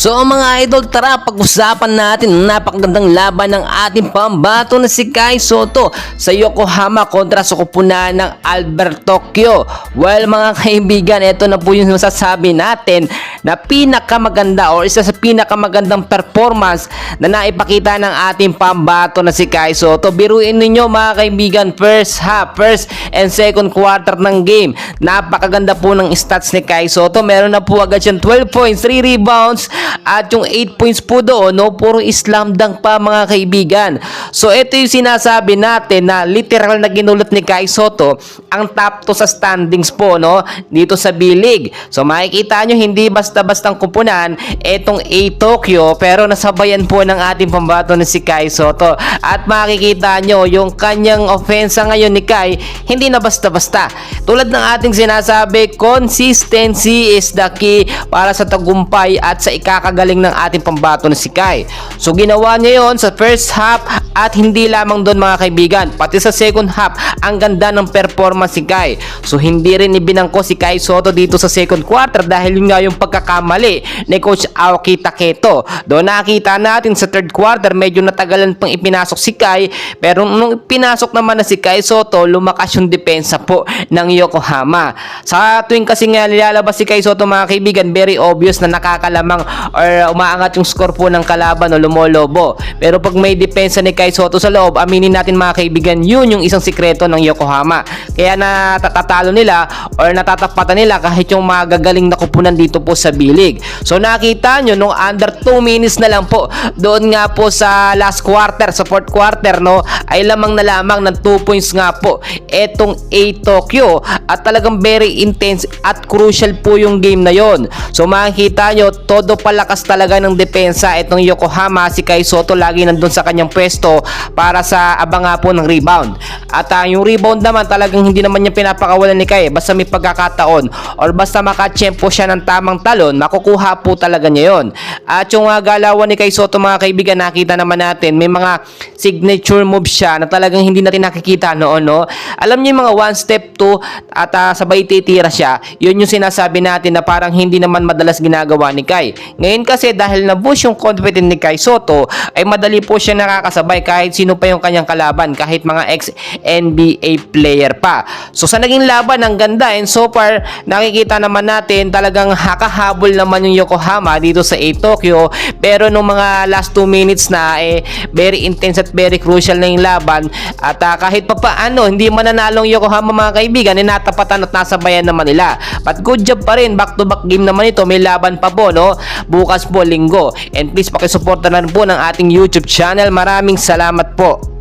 So mga idol, tara pag-usapan natin ang napakagandang laban ng ating pambato na si Kai Sotto sa Yokohama kontra sa kupunan ng Albert Tokyo. Well mga kaibigan, ito na po yung masasabi natin na pinakamaganda o isa sa pinakamagandang performance na naipakita ng ating pambato na si Kai Sotto. Biruin ninyo mga kaibigan, first and second quarter ng game. Napakaganda po ng stats ni Kai Sotto. Meron na po agad siyang 12 points, 3 rebounds, at yung 8 points po doon, no, puro slam dunk pa mga kaibigan. So ito yung sinasabi natin na literal na ginulat ni Kai Sotto ang top 2 sa standings po, no, dito sa B-League. So makikita nyo, hindi basta-bastang kupunan etong A Tokyo, pero nasabayan po ng ating pambato na si Kai Sotto. At makikita nyo yung kanyang offensa ngayon ni Kai, hindi na basta-basta. Tulad ng ating sinasabi, consistency is the key para sa tagumpay at sa ikakagaling ng ating pambato na si Kai. So ginawa niya yon sa first half at hindi lamang doon mga kaibigan, pati sa second half ang ganda ng performance si Kai. So hindi rin ibinangko si Kai Sotto dito sa second quarter dahil yun nga yung pagkakamali ni Coach Aoki Taketo. Doon nakita natin sa third quarter medyo natagalan pang ipinasok si Kai, pero nung pinasok naman na si Kai Sotto, lumakas yung depensa po ng Yokohama. Sa tuwing kasi nga nilalabas si Kai Sotto mga kaibigan, very obvious na nakakalamang or umaangat yung score po ng kalaban o lumolobo. Pero pag may depensa ni Kai Sotto sa loob, aminin natin mga kaibigan, yun yung isang sikreto ng Yokohama. Kaya natatatalo nila or natatapatan nila kahit yung mga gagaling na kupunan dito po sa B-League. So nakita nyo, nung under 2 minutes na lang po, doon nga po sa last quarter, sa fourth quarter, no, ay lamang na lamang ng 2 points nga po etong A Tokyo, at talagang very intense at crucial po yung game na yon. So makikita nyo, todo palakas talaga ng depensa itong Yokohama. Si Kai Sotto lagi nandun sa kanyang pwesto para sa abanga po ng rebound. At yung rebound naman talagang hindi naman niya pinapakawalan ni Kai. Basta may pagkakataon or basta makachempo siya ng tamang talon, makukuha po talaga niya yon. At yung galawan ni Kai Sotto mga kaibigan, nakita naman natin may mga signature moves siya na talagang hindi natin nakikita noon, no? Alam niyo yung mga 1 step 2 at sabay titira siya. Yun yung sinasabi natin na parang hindi naman madalas ginagawa ni Kai. Ngayon kasi dahil na-boost yung confidence ni Kai Sotto, ay madali po siya nakakasabay kahit sino pa yung kanyang kalaban, kahit mga ex-NBA player pa. So sa naging laban, ang ganda, and so far nakikita naman natin talagang hakahabol naman yung Yokohama dito sa A Tokyo. Pero nung mga last 2 minutes na, very intense at very crucial na yung laban. At kahit pa paano hindi mananalong Yokohama mga kaibigan, natapatan at nasabayan naman nila. But good job pa rin, back to back game naman ito, may laban pa po, no, bukas po, Linggo. And please pakisuporta na rin po ng ating YouTube channel. Maraming salamat po.